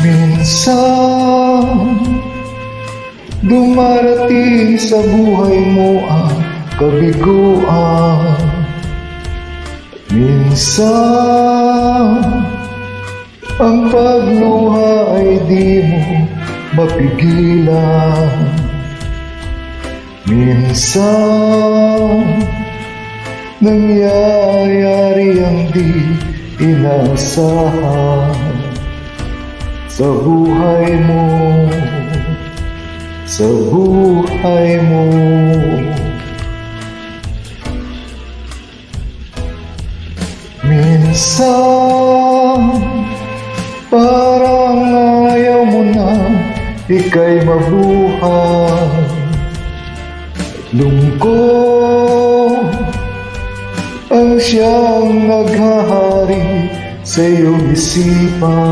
Minsan dumarating sa buhay mo ang kabiguan. Minsan ang pagluha ay di mo mapigilan. Minsan nangyayari ang di inasahan sa buhay mo, sa buhay mo. Minsan parang ayaw mo na ika'y mabuhay. Lungkot ang siyang naghahari sa iyong isipan.